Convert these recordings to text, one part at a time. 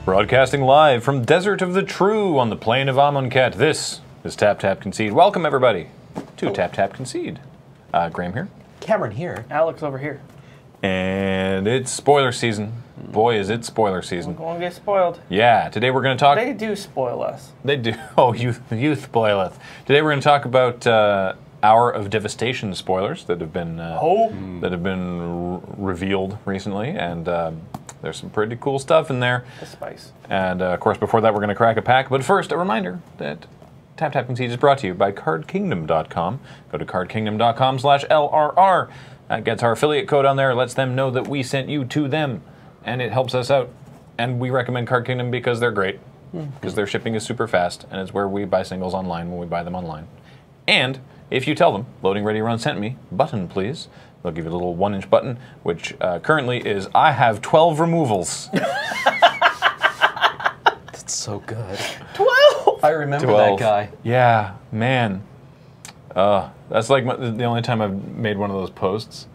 Broadcasting live from Desert of the True on the plain of Amonkhet, this is Tap Tap Concede. Welcome, everybody, to Tap Tap Concede. Graham here. Cameron here. Alex over here. And it's spoiler season. Boy, is it spoiler season. We're going to get spoiled. Yeah, today we're going to talk... They do spoil us. They do. Oh, you spoil us. Today we're going to talk about Hour of Devastation spoilers that have been revealed recently, and there's some pretty cool stuff in there. The spice. And of course, before that, we're going to crack a pack. But first, a reminder that Tap Tap Concede is brought to you by CardKingdom.com. Go to CardKingdom.com/LRR. That gets our affiliate code on there, lets them know that we sent you to them, and it helps us out. And we recommend Card Kingdom because they're great, because their shipping is super fast, and it's where we buy singles online when we buy them online. And if you tell them, Loading Ready Run sent me, button please, they'll give you a little 1-inch button, which currently is, I have 12 removals. That's so good. 12! I remember 12. that guy. Yeah, man. That's like the only time I've made one of those posts.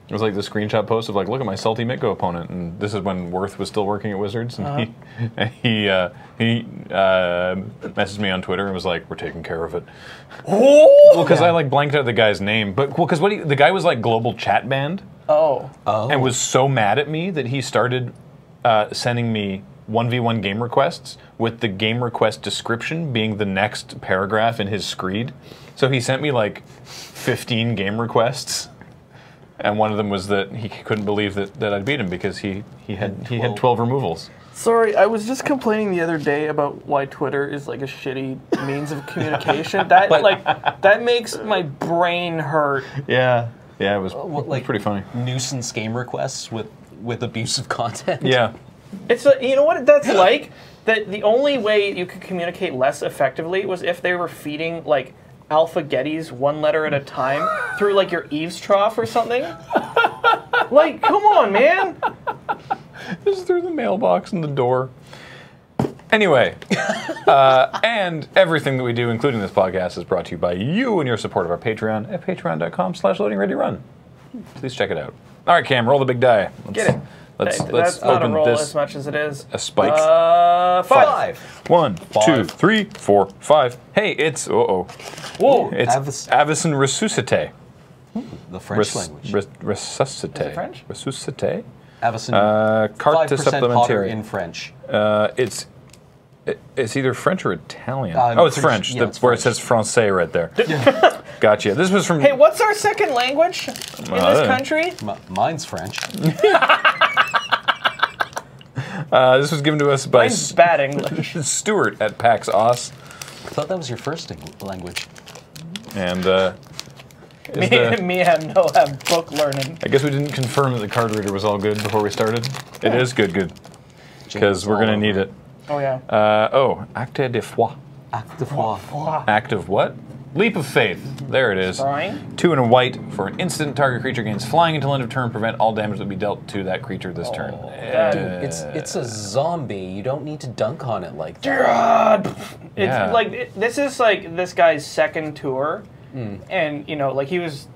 It was like the screenshot post of like, look at my salty Mitgo opponent, and this is when Worth was still working at Wizards, and he messaged me on Twitter and was like, "We're taking care of it." Oh! Well, because I like blanked out the guy's name, but because the guy was like global chat banned, and was so mad at me that he started sending me 1v1 game requests with the game request description being the next paragraph in his screed. So he sent me like 15 game requests. And one of them was that he couldn't believe that I'd beat him because he had 12 removals. Sorry, I was just complaining the other day about why Twitter is like a shitty means of communication. That makes my brain hurt. Yeah, it was like pretty funny. Nuisance game requests with abusive content. Yeah. It's you know what that's like? That the only way you could communicate less effectively was if they were feeding like alpha-getties one letter at a time through like your eaves trough or something. Like, come on, man. Just through the mailbox and the door. Anyway, and everything that we do, including this podcast, is brought to you by you and your support of our Patreon at patreon.com/loadingreadyrun. Please check it out. All right, Cam, roll the big die. Get it. Let's That's not a open roll this. as much as it is. A spike. 5. 1, 2, 3, 4, 5. Hey, it's Whoa! It's Avison Resuscite. The French language. Resuscite. Is it French? Resuscite. Avison. Carte 5% hotter supplémentaire in French. It's either French or Italian. I'm It's pretty French. sure- yeah, That's it's where French. it says Francais right there. Gotcha. This was from. Hey, what's our second language in this country? Mine's French. This was given to us by Mine's bad English. Stuart at PAX Aus. I thought that was your first language. And Me have book learning. I guess we didn't confirm that the card reader was all good before we started. It is good. Because we're going to need it. Oh, yeah. Acte de foi. Acte de foi. Act of what? Leap of faith. There it is. Flying? 2 and a white. For an instant, target creature gains flying until end of turn. Prevent all damage that will be dealt to that creature this turn. It's a zombie. You don't need to dunk on it like that. God! It's Yeah. like this is like this guy's second tour, and you know, like he was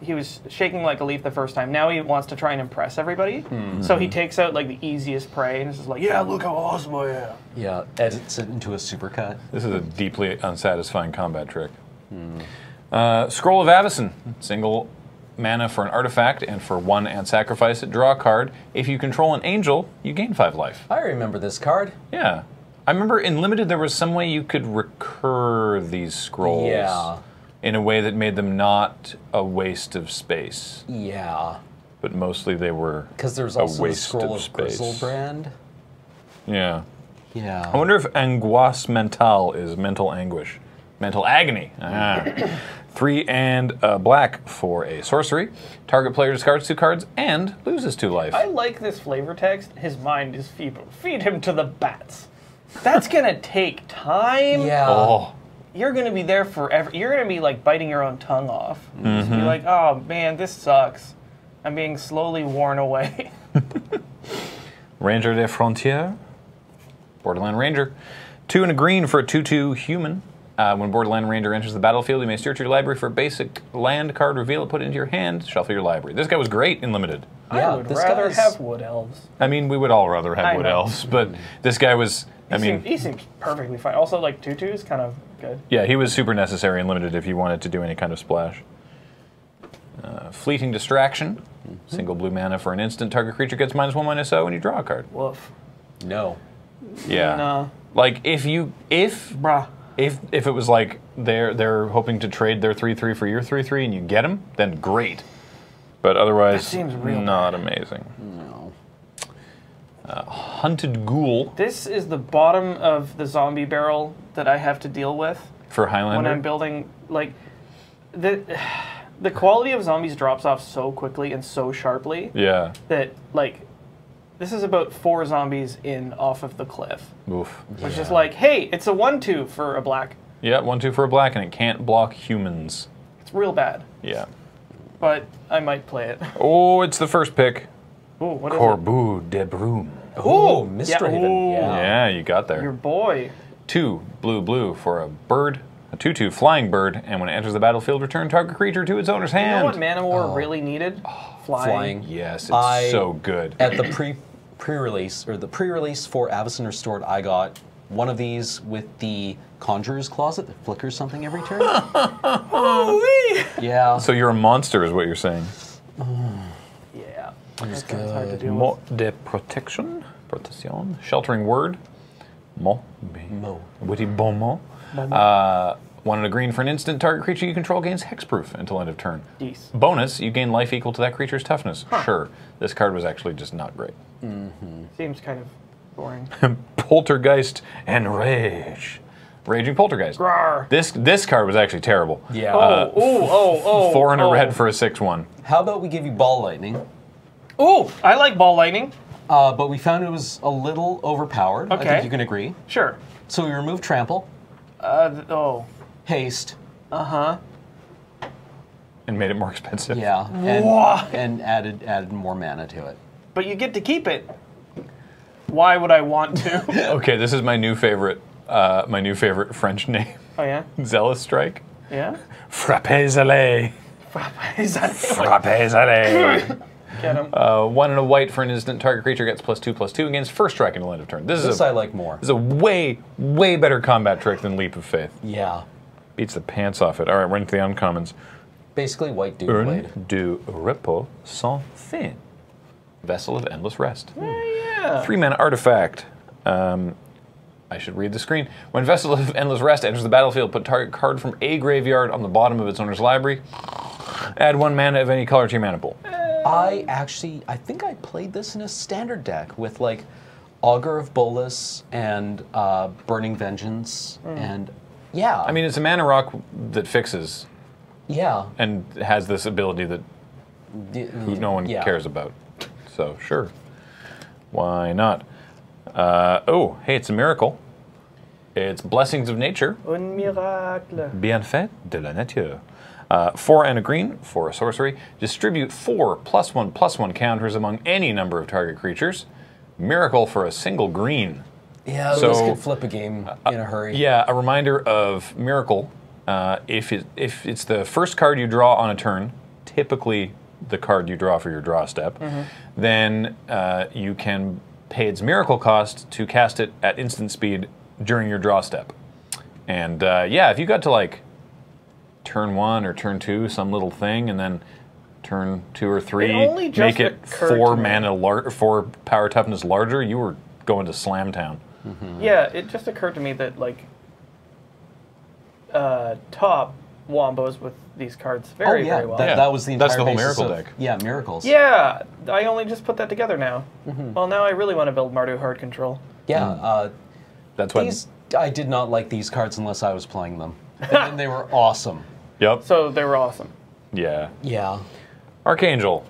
shaking like a leaf the first time. Now he wants to try and impress everybody, so he takes out like the easiest prey and is just like, yeah, look how awesome I am. Yeah, edits it into a supercut. This is a deeply unsatisfying combat trick. Scroll of Avison. Single mana for an artifact, and for 1 and sacrifice it. Draw a card. If you control an angel, you gain 5 life. I remember this card. Yeah. I remember in Limited there was some way you could recur these scrolls. Yeah. In a way that made them not a waste of space. Yeah. But mostly they were Because there's a also the waste scroll of of Griselbrand. Yeah. Yeah. I wonder if angoisse mentale is mental anguish. Mental agony. 3 and black for a sorcery. Target player discards 2 cards and loses 2 life. I like this flavor text. His mind is feeble. Feed him to the bats. That's gonna take time. Yeah. Oh. You're gonna be there forever. You're gonna be like biting your own tongue off. Just be like, oh man, this sucks. I'm being slowly worn away. Ranger des Frontières. Borderland Ranger. 2 and a green for a 2/2 human. When Borderland Ranger enters the battlefield, you may search your library for a basic land card, reveal it, put it into your hand, shuffle your library. This guy was great in Limited. I would rather have Wood Elves. I mean, we would all rather have Wood Elves, but this guy was, He seems perfectly fine. Also, like, Tutu is kind of good. Yeah, he was super necessary and limited if you wanted to do any kind of splash. Fleeting Distraction. Single blue mana for an instant. Target creature gets -1/-0 when you draw a card. Woof. No. Yeah. No. Like, if it was like they're hoping to trade their 3/3 for your 3/3 and you get them, then great. But otherwise, that seems real not bad. amazing. No. Hunted Ghoul. This is the bottom of the zombie barrel that I have to deal with For Highlander? when I'm building. Like, the quality of zombies drops off so quickly and so sharply Yeah. that, like, this is about 4 zombies in off of the cliff. Oof. Which is like, hey, it's a 1/2 for a black. Yeah, 1/2 for a black, and it can't block humans. It's real bad. Yeah. But I might play it. Oh, it's the first pick. Ooh, what is Corbeau de Brume. Oh, Mistraven. ooh. Yeah. Yeah, you got it? there. Your boy. 2 blue for a bird, a 2/2 flying bird, and when it enters the battlefield, return target creature to its owner's You know hand. what Mana War really needed? Flying. Yes, it's so good. At the pre-release for Avacyn Restored, I got one of these with the Conjurer's Closet that flickers something every turn. Yeah. So you're a monster, is what you're saying. Yeah. That's That's hard to good. deal Mot with. de protection, protection, sheltering word, mo, Mo. witty bon mot. 1 and a green for an instant. Target creature you control gains hexproof until end of turn. Geese. Bonus, you gain life equal to that creature's toughness. Sure, this card was actually just not great. Seems kind of boring. Poltergeist and Rage. Raging Poltergeist. Rawr. This card was actually terrible. Yeah. Oh. 4 and a red for a 6/1. How about we give you Ball Lightning? Ooh, I like Ball Lightning. But we found it was a little overpowered. I Okay. think you can agree. Sure. So we removed Trample, Haste, Uh-huh. And made it more expensive. yeah, Wah. and added more mana to it. But you get to keep it. Why would I want to? Okay, this is my new favorite French name. Oh, yeah? Zealous Strike. Yeah? Frappez-allez. Frappez-allez. Get him. 1 and a white for an instant. Target creature gets +2/+2 against first strike until end of turn. This I like more. This is a way better combat trick than Leap of Faith. Yeah. Beats the pants off it. All right, we're into the uncommons. Basically, White Dude Urne Blade. du repos sans fin. Vessel of Endless Rest. Yeah. 3 mana artifact. I should read the screen. When Vessel of Endless Rest enters the battlefield, put target card from a graveyard on the bottom of its owner's library. Add 1 mana of any color to your mana pool. I think I played this in a standard deck with like Augur of Bolas and Burning Vengeance and yeah. I mean, it's a mana rock that fixes yeah. and has this ability that who no one Yeah. cares about. So, sure. Why not? Oh, hey, it's a miracle. It's Blessings of Nature. Un miracle. Bienfait de la nature. 4 and a green for a sorcery. Distribute 4 +1/+1 counters among any number of target creatures. Miracle for a single green. Yeah, So- this could flip a game in a hurry. Yeah, a reminder of Miracle. If it's the first card you draw on a turn, typically the card you draw for your draw step, then you can pay its Miracle cost to cast it at instant speed during your draw step. And yeah, if you got to like turn 1 or turn 2, some little thing, and then turn 2 or 3, only just make it occurred 4 to me. mana, 4 power toughness larger, you were going to Slam Town. Yeah, it just occurred to me that, like, top wombos with these cards very, very well. Yeah. That was the entire That's the whole basis Miracle of- deck. Yeah, Miracles. Yeah, I only just put that together now. Well, now I really want to build Mardu Hard Control. Yeah, That's why. I did not like these cards unless I was playing them. And then they were awesome. Yep. So they were awesome. Yeah. Yeah, Archangel.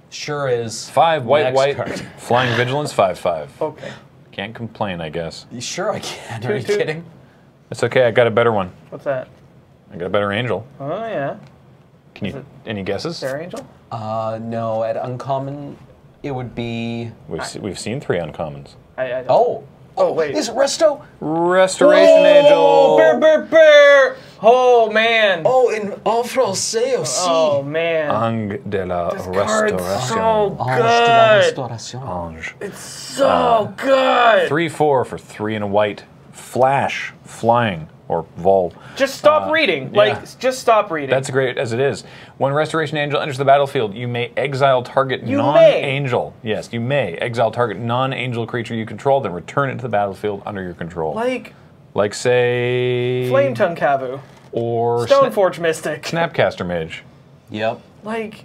sure is. 5 white, Next white. card. Flying Vigilance, 5/5. Okay. Can't complain, I guess. Sure I can. Are you Toot. kidding? It's okay. I got a better one. What's that? I got a better angel. Oh, yeah. Can you? Any guesses? Fair Angel? No, at uncommon, it would be. We've seen 3 uncommons. I don't. Oh, Oh, wait. Is it Resto? Restoration Angel. Bear, bear, bear. Oh, man. Oh, in en français aussi. Oh, man. Ange de la This card's Restauration. so Ange de la good. Restauration. Ange. It's so good. 3/4 for 3 and a white. Flash, flying, or vol. Just stop reading. Like, yeah. just stop reading. That's great as it is. When Restoration Angel enters the battlefield, you may exile target You non-angel. Yes, you may exile target non-angel creature you control, then return it to the battlefield under your control. like say Flame Tongue Kavu. or Stoneforge Mystic. Snapcaster Mage. Yep. Like,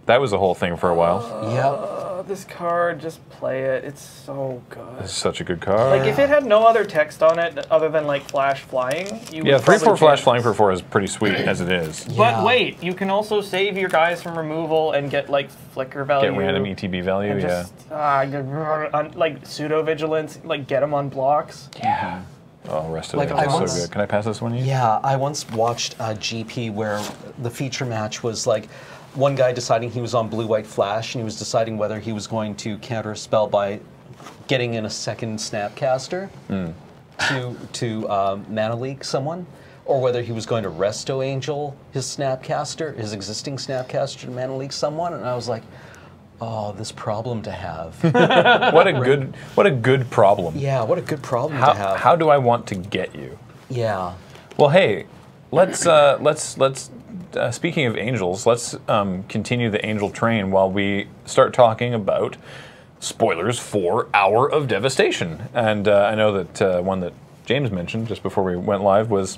That was a whole thing for a while. this card, just play it. It's so good. This is such a good card. Like, if it had no other text on it other than, like, flash flying, you Yeah, would 3/4 probably flash change. flying for 4 is pretty sweet as it is. But Yeah. wait, you can also save your guys from removal and get, like, flicker value. Get random ETB value, and yeah. just, like, pseudo-vigilance, like, get them on blocks. Yeah. Oh, rest of Like, it I is so once- good. Can I pass this one to you? Yeah, I once watched a GP where the feature match was like one guy deciding he was on blue-white flash, and he was deciding whether he was going to counter a spell by getting in a second Snapcaster to mana leak someone, or whether he was going to Resto Angel his Snapcaster, his existing Snapcaster, to mana leak someone. And I was like, oh, this problem to have. What a good problem. Yeah, what a good problem to have. How do I want to get you? Yeah. Well, hey, let's speaking of angels, let's continue the angel train while we start talking about spoilers for Hour of Devastation. And I know that one that James mentioned just before we went live was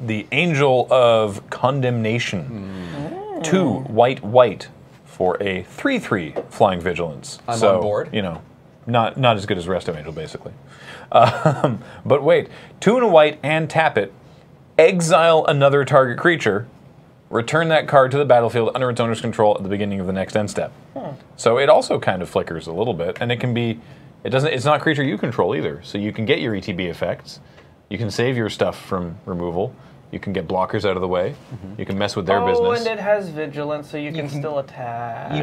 the Angel of Condemnation. 2 white for a 3/3 flying vigilance. I'm so, on board. You know, not as good as Resto Angel, basically. But wait, 2 and a white and tap it. Exile another target creature. Return that card to the battlefield under its owner's control at the beginning of the next end step. So it also kind of flickers a little bit, and it can be. It's not a creature you control either, so you can get your ETB effects. You can save your stuff from removal. You can get blockers out of the way. You can mess with their business. and it has vigilance, so you can still attack.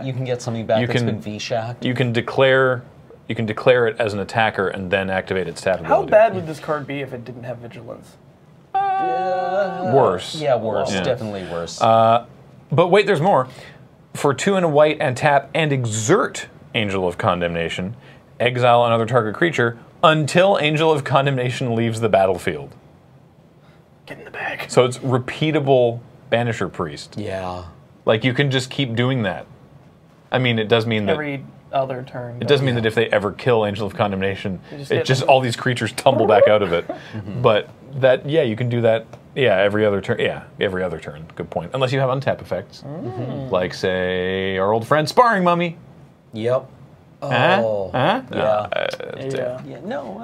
You can get something back You that's can- been V-shacked. You can declare it as an attacker and then activate its tap How ability. bad would this card be if it didn't have vigilance? Worse. Yeah, worse. Yeah. Definitely worse. But wait, there's more. For 2 and a white and tap and exert Angel of Condemnation, exile another target creature until Angel of Condemnation leaves the battlefield. Get in the bag. So it's repeatable Banisher Priest. yeah. Like, you can just keep doing that. I mean, it does mean that Every other turn. it does mean that if they ever kill Angel of Condemnation, just it hit just them. all these creatures tumble back out of it. But that, yeah, you can do that. Yeah, every other turn. Yeah, every other turn. Good point. Unless you have untap effects, like say our old friend Sparring Mummy. Yep. Huh? Oh. Huh? Yeah. Yeah. Yeah. No,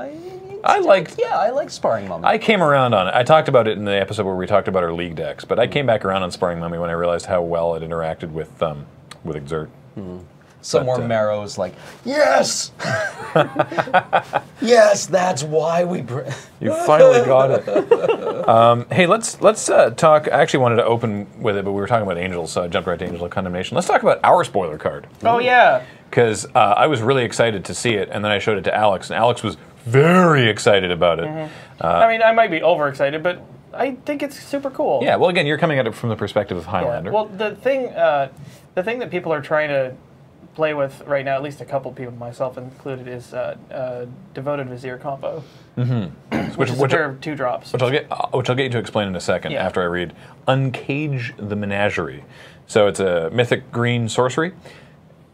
I like. Yeah, I like Sparring Mummy. I came around on it. I talked about it in the episode where we talked about our league decks, but I came back around on Sparring Mummy when I realized how well it interacted with Exert. Some more Marrow's like, yes, yes, that's why we. You finally got it. Hey, let's talk. I actually wanted to open with it, but we were talking about Angels, so I jumped right to Angel of Condemnation. Let's talk about our spoiler card. Oh, yeah. Because I was really excited to see it, and then I showed it to Alex, and Alex was very excited about it. I mean, I might be overexcited, but I think it's super cool. Yeah, well, again, you're coming at it from the perspective of Yeah. Highlander. Well, the thing that people are trying to play with right now, at least a couple people, myself included, is Devoted Vizier combo, which is a pair of 2-drops. Which I'll get you to explain in a second after I read Uncage the Menagerie. So it's a mythic green sorcery.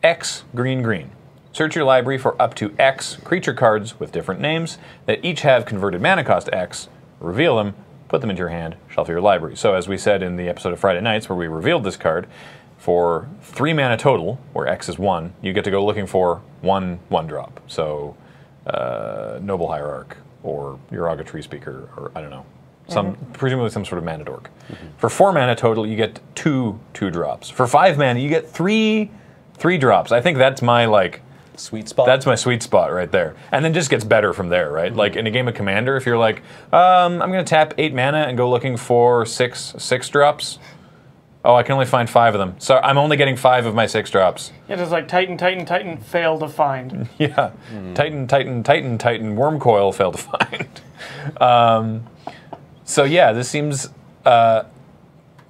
X green. Search your library for up to X creature cards with different names that each have converted mana cost X. Reveal them, put them into your hand, shuffle your library. So as we said in the episode of Friday Nights where we revealed this card, for 3 mana total, where X is 1, you get to go looking for 1/1-drop. So Noble Hierarch or Uraga Tree Speaker, or I don't know. Presumably some sort of mana dork. For 4 mana total, you get 2/2-drops. For 5 mana, you get 3/3-drops. I think that's my Sweet spot. that's my sweet spot right there. And then just gets better from there, right? Like in a game of Commander, if you're like, I'm going to tap 8 mana and go looking for 6/6-drops, Oh, I can only find 5 of them. So I'm only getting 5 of my 6 drops. Yeah, just like Titan, Titan, Titan, fail to find. Yeah. Titan, Titan, Titan, Titan, worm coil, fail to find. So yeah, this seems... now,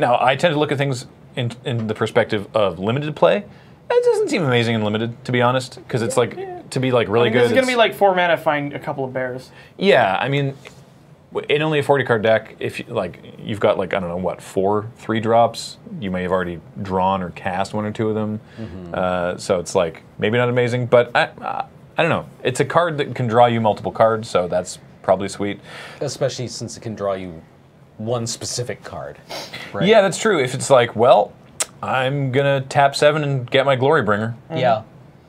I tend to look at things in the perspective of limited play. It doesn't seem amazing in limited, to be honest, because it's like, to be like really good. This is going to be like 4 mana, find a couple of bears. Yeah, I mean, in only a 40 card deck, if you, like you've got like, I don't know, what, 4 3-drops, you may have already drawn or cast 1 or 2 of them. So it's like, maybe not amazing, but I don't know. It's a card that can draw you multiple cards, so that's probably sweet. Especially since it can draw you one specific card. Right? Yeah, that's true. If it's like, well, I'm going to tap 7 and get my Glory Bringer. Yeah.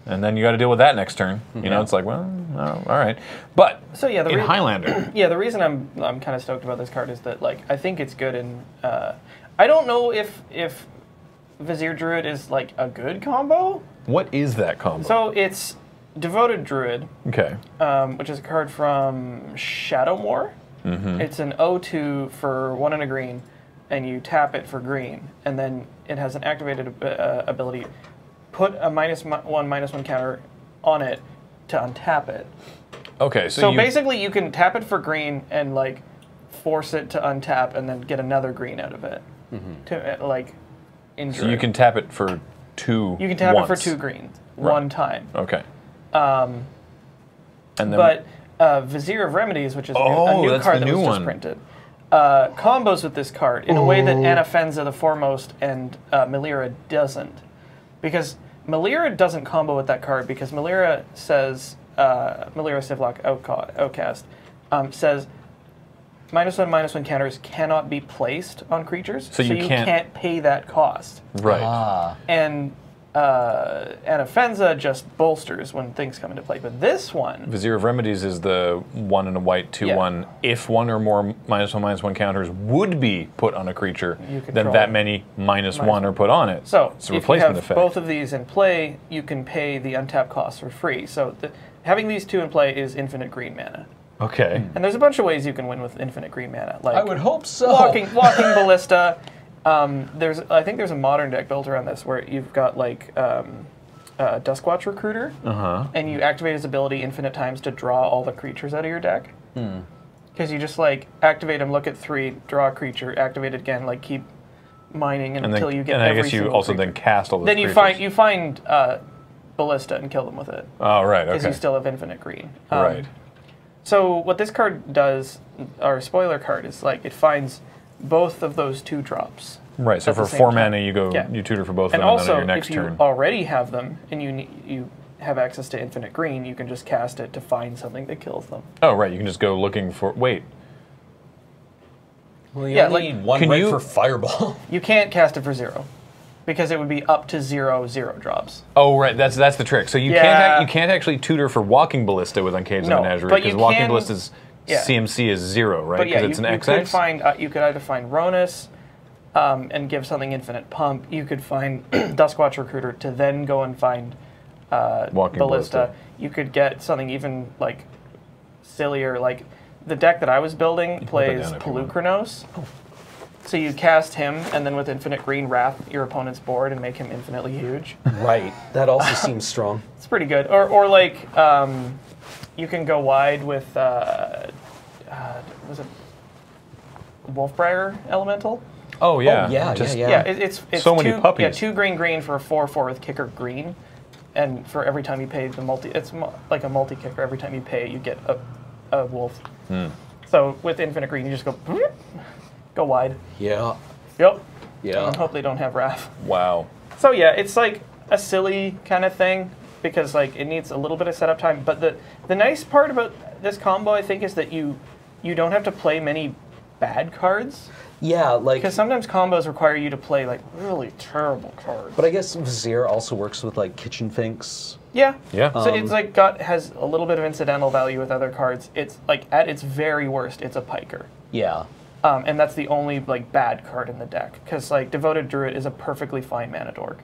And then you got to deal with that next turn. You know, it's like, well, all right. But so yeah, in Highlander, yeah, the reason I'm kind of stoked about this card is that like I think it's good, and I don't know if Vizier Druid is like a good combo. what is that combo? So it's Devoted Druid, Okay. which is a card from Shadowmoor. It's an 0/2 for 1 and a green, and you tap it for green, and then it has an activated ability. Put a -1/-1 counter on it to untap it. Okay, So basically, you can tap it for green and like force it to untap, and then get another green out of it to like injure. So you it. can tap it for 2. You can tap once. it for 2 greens one time. Okay. And then, But Vizier of Remedies, which is a new that's card the that was new just one. printed, combos with this card in a way that Anafenza the Foremost and Melira doesn't. Because Melira doesn't combo with that card, because Melira says, Melira Sivlock Outcast, says, -1/-1 counters cannot be placed on creatures, So you can't pay that cost. right. And Anafenza just bolsters when things come into play. But this one... Vizier of Remedies is the 1 and a white 2/1. If 1 or more -1/-1 counters would be put on a creature, then control that it. many -1 are put on it. So it's a if you replacement have effect. both of these in play, you can pay the untap cost for free. So having these 2 in play is infinite green mana. Okay. And there's a bunch of ways you can win with infinite green mana. Like I would hope so. Walking Ballista. I think there's a modern deck built around this where you've got like Duskwatch Recruiter, and you activate his ability infinite times to draw all the creatures out of your deck. Because you just like activate him, look at 3, draw a creature, activate it again, like keep mining until you get and every I guess you single also creature. then cast all those Then creatures. you find Ballista and kill them with it. Oh, right, Because okay. you still have infinite green. Right. So what this card does, our spoiler card, is like it finds both of those 2 drops. Right, so at the for same 4 time. mana, you go, Yeah. you tutor for both And of them, and then also, on your next if you turn. already have them and you have access to infinite green, you can just cast it to find something that kills them. Oh, right, you can just go looking for... Wait. Well, you Yeah, only like- need 1 Can red you- for Fireball. You can't cast it for 0, because it would be up to 0 drops. Oh, right, that's the trick. So you Yeah. you can't actually tutor for Walking Ballista with Uncaged No, Menagerie, but you because Walking can- Ballista's yeah. CMC is 0, right? But yeah, Because it's an you XX? could find you could either find Ronus and give something infinite pump. You could find Duskwatch Recruiter to then go and find Walking Ballista. Ballista. You could get something even like sillier, like the deck that I was building put that plays down if you want. Pelucranos. So you cast him, and then with infinite green, wrath your opponent's board and make him infinitely huge. Right. That also seems strong. It's pretty good. Or like you can go wide with was it Wolfbriar Elemental? Oh, yeah. Oh, yeah, Just- yeah. Yeah, it's So many 2, puppies. Yeah, 2 green for a 4/4 with kicker green, and for every time you pay the multi, it's like a multi kicker. Every time you pay, you get a wolf. So with infinite green, you just go wide. Yeah. Yep. Yeah. And hope they don't have wrath. Wow. So yeah, it's like a silly kind of thing because like it needs a little bit of setup time. But the nice part about this combo, I think, is that you don't have to play many bad cards. Yeah, like... Because sometimes combos require you to play like really terrible cards. But I guess Vizier also works with like Kitchen Finks. Yeah. Yeah. So it's like has a little bit of incidental value with other cards. It's like at its very worst, it's a piker. Yeah. And that's the only like bad card in the deck. Because like Devoted Druid is a perfectly fine mana dork.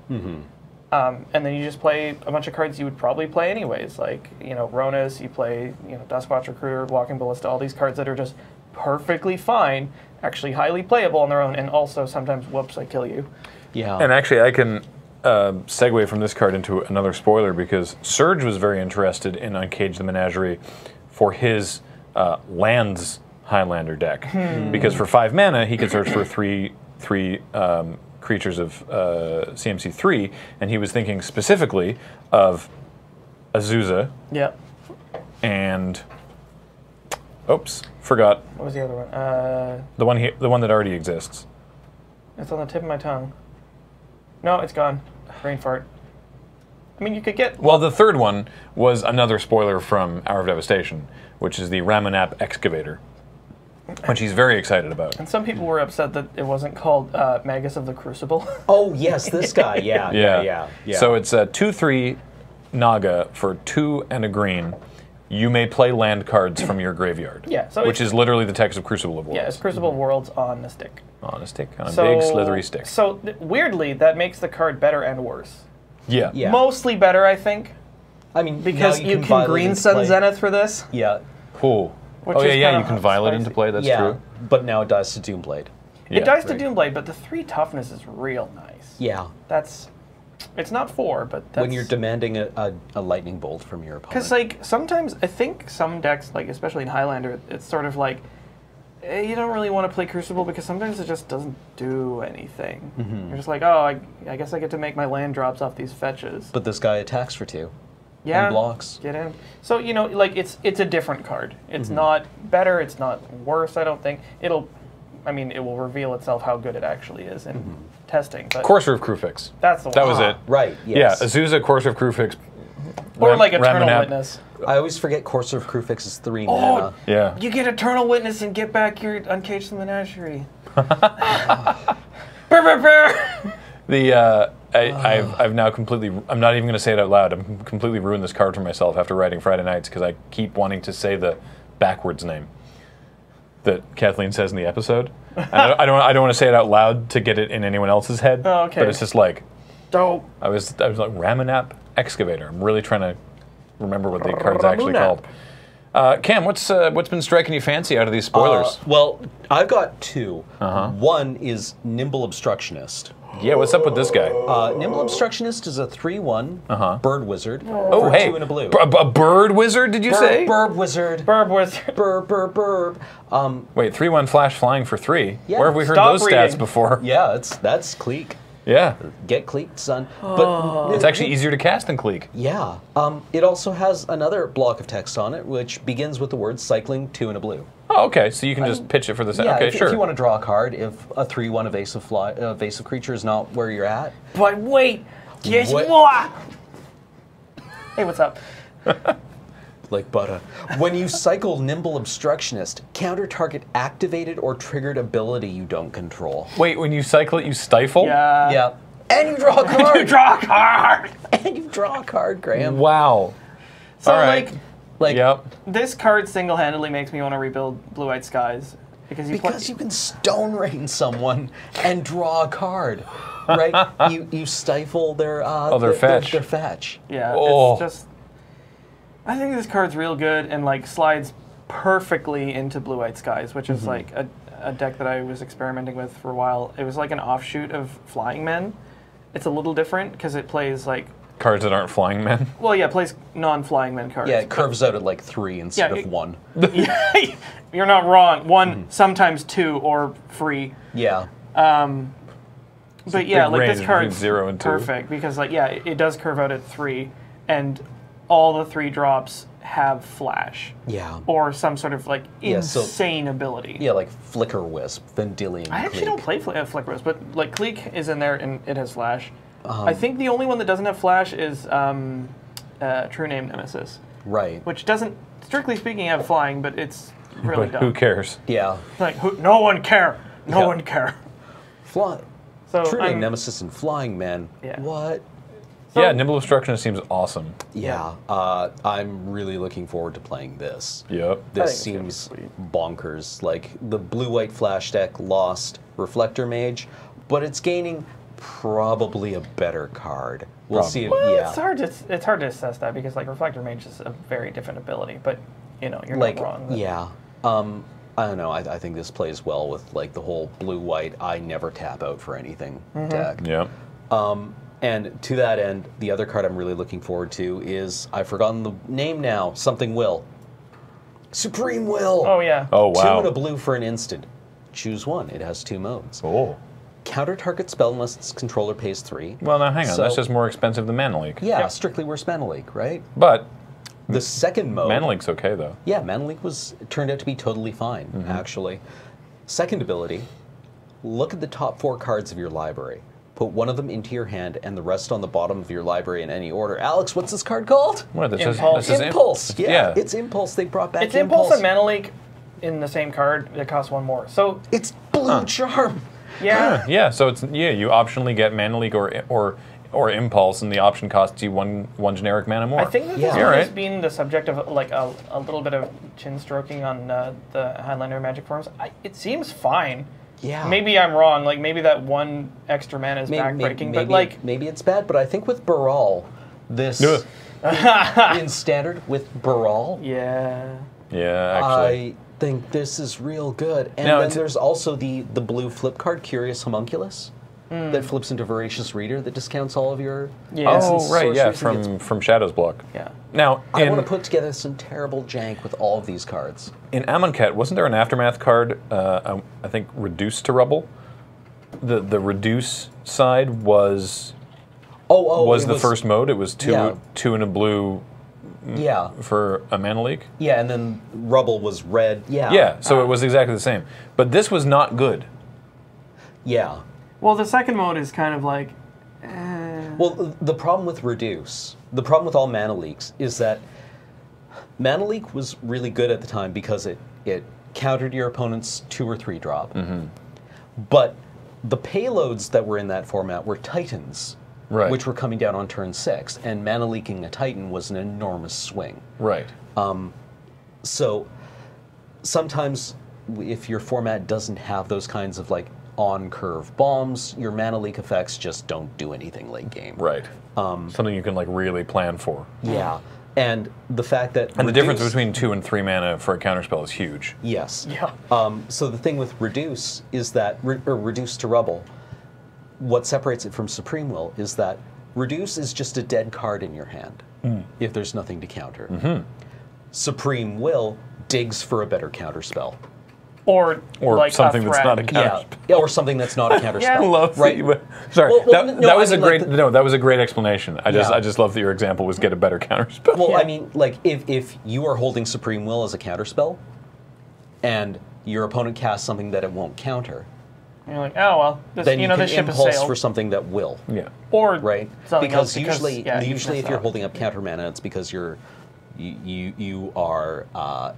And then you just play a bunch of cards you would probably play anyways, like, you know, Ronas, you play, you know, Duskwatch Recruiter, Walking Ballista, all these cards that are just perfectly fine, actually highly playable on their own, and also sometimes, whoops, I kill you. Yeah. And actually, I can segue from this card into another spoiler, because Surge was very interested in Uncage the Menagerie for his lands Highlander deck. Because for 5 mana, he could search for three creatures of CMC 3, and he was thinking specifically of Azusa Yep. and... Oops, forgot. What was the other one? The one that already exists. It's on the tip of my tongue. No, it's gone. Brain fart. I mean, you could get... Well, the third one was another spoiler from Hour of Devastation, which is the Ramanap Excavator, which he's very excited about. And some people were upset that it wasn't called Magus of the Crucible. Oh, yes, this guy. Yeah. So it's a 2/3 Naga for 2 and a green. You may play land cards from your graveyard. Yeah, so which is literally the text of Crucible of Worlds. Yeah, it's Crucible of Worlds on a stick. On a stick, on a big slithery stick. So weirdly, that makes the card better and worse. Yeah. Mostly better, I think, I mean, because now you can Violet Green into Sun play. Zenith for this. Yeah. Cool. Which Oh, is yeah, kinda you can Violet spicy. into play, that's yeah, true. but now it dies to Doomblade. It dies to right. Doomblade, but the 3 toughness is real nice. Yeah. It's not 4, but that's... When you're demanding a lightning bolt from your opponent. Because, like, sometimes, I think some decks, like, especially in Highlander, it's sort of like, you don't really want to play Crucible because sometimes it just doesn't do anything. You're just like, oh, I guess I get to make my land drops off these fetches. But this guy attacks for 2. Yeah, And blocks. get in. So, you know, like, it's a different card. It's not better, it's not worse, I don't think. It will reveal itself how good it actually is in testing. But Courser of Crufix. that's the one. That was it. Right, yes. Yeah, Azusa, Courser of Crufix. Or like Eternal Ramanap. Witness. I always forget Courser of Crufix is 3 Oh, mana. Yeah. you get Eternal Witness and get back your Uncaged the Menagerie. Brr, brr, brr. I've now completely, I'm not even going to say it out loud, I'm completely ruined this card for myself after writing Friday Nights because I keep wanting to say the backwards name that Kathleen says in the episode. And I don't want to say it out loud to get it in anyone else's head. Oh, okay. But it's just like, Dope. I was like, Ramanap Excavator. I'm really trying to remember what the card's actually called. Cam, what's been striking you fancy out of these spoilers? Well, I've got 2. One is Nimble Obstructionist. Yeah, what's up with this guy? Nimble Obstructionist is a 3/1 bird wizard Oh, for hey, 2 and a blue. a bird wizard? Did you say? Burb wizard. Burb Wizard. Burb. Wait, 3/1 flash flying for 3. Yeah. Where have we heard Stop those stats reading. before? Yeah, that's Cleek. Yeah, Get Cleeked, son. But it's actually easier to cast than Cleek. yeah. It also has another block of text on it, which begins with the word cycling 2 and a blue. Oh, okay. So you can just pitch it for the Yeah, okay, if, sure. if you want to draw a card, if a 3/1 evasive creature is not where you're at, But wait, guess What? what? Hey, what's up? like butter. When you cycle Nimble Obstructionist, counter target activated or triggered ability you don't control. Wait, when you cycle it, you stifle? Yeah. And you draw a card. You draw a card. And you draw a card, Graham. Wow. So All right. Like, Yep. this card single-handedly makes me want to rebuild Blue-Eyed Skies because because you can Stone Rain someone and draw a card, right? you stifle their their fetch. Their fetch. Yeah, Oh. it's just. I think this card's real good and like slides perfectly into Blue-Eyed Skies, which is like a deck that I was experimenting with for a while. It was like an offshoot of Flying Men. It's a little different because it plays like. Cards that aren't flying men. Well, yeah, it plays non-Flying Men cards. Yeah, it curves out at like 3 instead of 1. You're not wrong. 1, sometimes 2, or free. Yeah. But yeah, big like range this card's between 0 and 2. perfect because like yeah, it does curve out at 3, and all the 3 drops have flash Yeah. or some sort of like Yeah, so- insane ability. Yeah, like Flicker Wisp, Vendilion. I actually Cleek. don't play Flicker Wisp, but like Cleek is in there and it has flash. I think the only one that doesn't have flash is True Name Nemesis, Right. which doesn't, strictly speaking, have flying, but it's really But dumb. who cares? Yeah. Like no one care. No Yeah. one care. Fly. So True Name I'm- Nemesis and Flying Man. Yeah. What? Yeah, Nimble Obstructionist seems awesome. Yeah. I'm really looking forward to playing this. Yep. This think it's seems bonkers. Like the blue-white flash deck lost Reflector Mage, but it's gaining probably a better card. We'll see. Well, Yeah, it's hard to assess that because like Reflector Mage is a very different ability, but you know you're like not wrong. yeah. I don't know. I think this plays well with like the whole blue-white. I never tap out for anything deck. Yeah. And to that end, the other card I'm really looking forward to is I've forgotten the name now. Something Will. Supreme Will. Oh yeah. Oh wow. 2 and a blue for an instant. Choose one. It has 2 modes. Oh. Counter target spell unless its controller pays 3. Well, now hang on. So- That's just more expensive than Mana Leak. Yeah, strictly worse Mana Leak, right? But The second mode. Mana Leak's okay though. Yeah, Mana Leak turned out to be totally fine, actually. Second ability, look at the top 4 cards of your library. Put one of them into your hand and the rest on the bottom of your library in any order. Alex, what's this card called? What? This Impulse. is this is Impulse. Yeah, yeah. it's Impulse. They brought back It's Impulse and Mana Leak in the same card. It costs 1 more. So It's Blue Charm. yeah. Yeah, so it's you optionally get Mana Leak or Impulse, and the option costs you one generic mana more. I think that Yeah. this You're one has right. been the subject of like a little bit of chin stroking on the Highlander Magic forums. It seems fine. Yeah. Maybe I'm wrong. Like maybe that 1 extra mana is backbreaking, but like maybe it's bad, but I think with Baral, this Ugh. in standard with Baral, yeah. Yeah, actually. I think this is real good. And Now, then it's- there's also the blue flip card, Curious Homunculus, that flips into Voracious Reader that discounts all of your Yeah. essence Oh, right, yeah, sorceries and from Shadow's block. Yeah. Now, I in, want to put together some terrible jank with all of these cards. in Amonkhet, wasn't there an Aftermath card, I think, Reduced to Rubble? The Reduce side was Was the first mode. It was Yeah. two and a blue Yeah, for a Mana Leak. yeah, and then Rubble was red. Yeah, Yeah, so it was exactly the same. But this was not good. yeah. Well, the second mode is kind of like Well, the problem with Reduce, the problem with all Mana Leaks is that Mana Leak was really good at the time because it countered your opponent's 2 or 3 drop. But the payloads that were in that format were Titans, Right. which were coming down on turn 6, and Mana Leaking a Titan was an enormous swing. Right. So sometimes if your format doesn't have those kinds of like on-curve bombs, your Mana Leak effects just don't do anything late game. Right. Something you can like really plan for. Yeah. And the fact that And the difference Reduce- between 2 and 3 mana for a counterspell is huge. Yes. yeah. So the thing with Reduce is that, or Reduce to Rubble, what separates it from Supreme Will is that Reduce is just a dead card in your hand if there's nothing to counter. Supreme Will digs for a better counterspell. Or like something a that's threat. not a counter. Yeah, or something that's not a counterspell. Yeah. I love Right. that you went- Sorry, Well, that, no, that I was mean, a like great. the- No, that was a great explanation. I Yeah. just love that your example was get a better counterspell. Well, Yeah. I mean, like if you are holding Supreme Will as a counterspell, and your opponent casts something that it won't counter, And you're like, oh well, this, then you can this ship has impulse sailed. for something that will. yeah. Or Right? something Because else usually, yeah, you usually messed if you're up. holding up counter mana, it's because you are